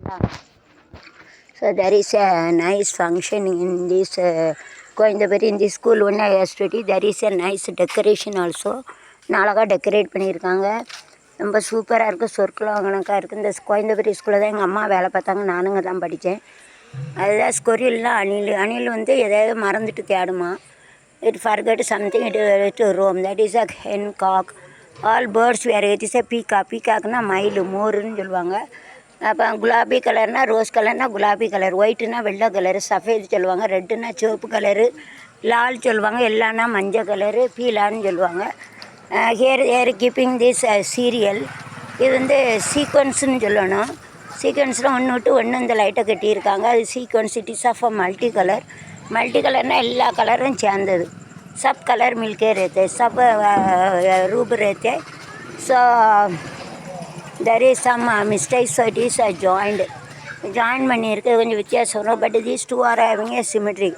So there is a nice function in this Coimbatore in this school one I study. There is a nice decoration also. அழகாக decorate பண்ணியிருக்காங்க. ரொம்ப சூப்பராக இருக்குது. சொற்குலம் கணக்காக இருக்குது. இந்த கோயம்புத்தூர் ஸ்கூலில் தான் எங்கள் அம்மா வேலை பார்த்தாங்க. நானுங்க தான் படித்தேன். அதுதான் ஸ்கொரில்லாம் அணில் வந்து எதாவது மறந்துட்டு தேடுமா. It forgot something it roam. That is a hen cock. All birds வேறு. இட் இஸ் அ பீகாக்னா மயில் மோருன்னு சொல்லுவாங்க. அப்போ குலாபி கலர்னால் ரோஸ் கலர்னால் குலாபி கலர், ஒயிட்டுனா வெள்ளை கலரு, சஃபேது சொல்லுவாங்க, ரெட்டுனா சிவப்பு கலரு, லால் சொல்லுவாங்க, எல்லான்னா மஞ்சள் கலரு, பீலான்னு சொல்லுவாங்க. Hair keeping this serial. இது வந்து சீக்வன்ஸுன்னு சொல்லணும். சீக்வன்ஸில் ஒன்று விட்டு ஒன்று இந்த லைட்டை கட்டியிருக்காங்க. அது sequence. It is of a multi colour. Multi கலர்னால் எல்லா கலரும் சேர்ந்தது. சப் கலர் மில்கே ரேத்தே, சப் ரூப் ரேத்தே. So there is some mistakes, so it is joined பண்ணியிருக்கு. கொஞ்சம் வித்தியாசம் வரும். But these two are having a symmetry.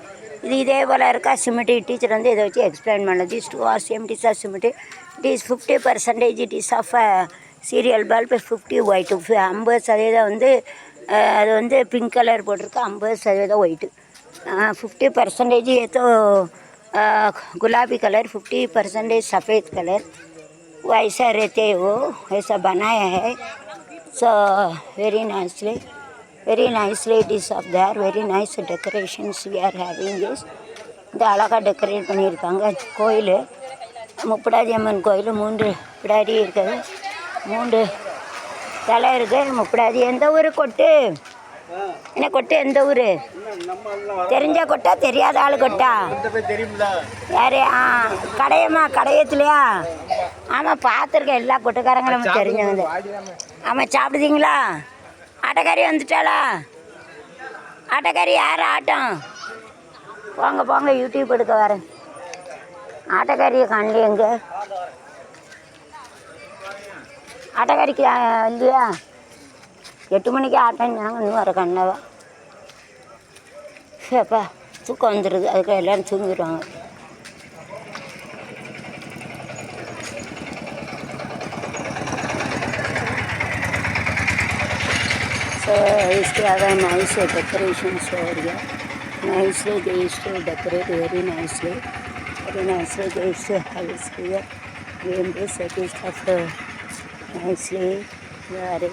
இது இதே போல் இருக்கா சிமெட்ரி. டீச்சர் வந்து இதை வச்சு எக்ஸ்பிளைன் பண்ணது. these two are same, it is a symmetry. It is 50% it is of serial bulb, 50 white. 50% வந்து அது வந்து பிங்க் கலர் போட்டிருக்கு, 50% ஒயிட்டு. 50% ये तो गुलाबी कलर, 50% सफ़ेद कलर. वो ऐसा रहते वो ऐसा बनाया है. So very nicely it is of there. Very nice decorations we are having this. இந்த அழகாக டெக்கரேட் பண்ணியிருக்காங்க. கோயில் முப்படாதி அம்மன் கோயில். 3 பிடாரி இருக்குது, 3 தலை இருக்குது. முப்படாதி எந்த ஊர் கொட்டு? என்ன கொட்டு? எந்த ஊர்? தெரிஞ்ச கொட்டா தெரியாத ஆள் கொட்டா? யாரு? கடையத்துலையா? ஆமாம், பார்த்துருக்கேன். எல்லா கொட்டுக்காரங்களும் தெரிஞ்சவங்க. ஆமாம், சாப்பிடுதீங்களா? ஆட்டக்காரி வந்துட்டாளா? ஆட்டக்காரி யார்? ஆட்டம் போங்க போங்க, யூடியூப் எடுக்க வரேன். ஆட்டக்காரியை காணல. எங்கே ஆட்டக்காரிக்கு இல்லையா? 8 மணிக்கு ஆட்டம். நாங்கள் இன்னும் வர கண்ணவா. சரிப்பா, தூக்கம் வந்துடுது. அதுக்கு எல்லோரும் தூங்கிடுவாங்க. So used to have a nice decorations over here. Nicely they used to decorate very nicely. They used to have this here. Game this it is of nicely very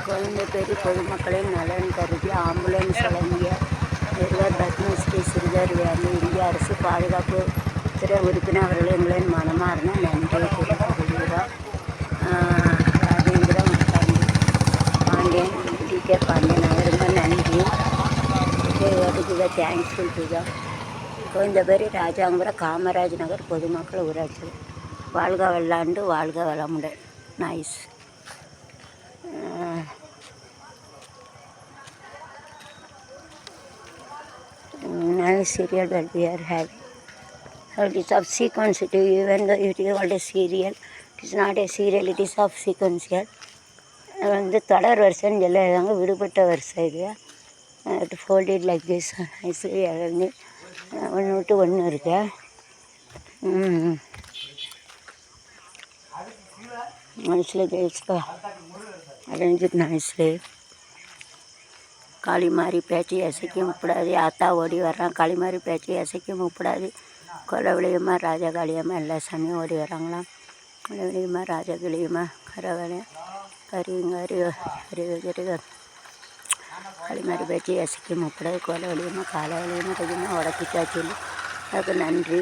Coimbatore பொதுமக்களின் நலன் கருதி ஆம்புலன்ஸ் வழங்கிய நிறுவர் பத்மஸ்ரீ சிறுவர் வேலை இந்திய அரசு பாதுகாப்பு துறை உறுப்பினர் அவர்கள் எங்களின் மனமார்ந்த நன்றியை தெரிவித்துள்ளார். ராஜேந்திரம் பாண்டியன், டி.கே. பாண்டியன் அவருக்கு நன்றி. அதுக்கு தான் தேங்க்ஸ்ஃபுல் டு தான். கோயம்புத்தூர் ராஜாங்குரம் காமராஜ் நகர் பொதுமக்கள் ஊராட்சி. வாழ்க வல்லாண்டு, வாழ்க வளமுடன். Nice. Nice serial that we are having. So it is of sequential. Even though it is called a serial, it is not a serial, it is of sequential. வந்து தொடர் வருஷன்னு சொல்லுவாங்க. விடுபட்ட வருஷம் இது. To fold it like this. ஐஸ்லி வந்து ஒன்று விட்டு ஒன்று இருக்கு. nicely this arranged nicely. काली मारी पैची ऐसे कि मुपड़ादी आता ओडी वरान. काली मारी पैची ऐसे कि मुपड़ादी कोलवलियम्मा राजा गालियम्मा एल्ला समी ओडी वरांगला. कोलवलियम्मा राजा गालियम्मा खरवले करिंगारी हरिगरिग काली मारी पैची ऐसे कि मुपड़ादी कोलवलियम्मा कालवलियम्मा तगिमा ओडकी चाचिली. அதுக்கு நன்றி.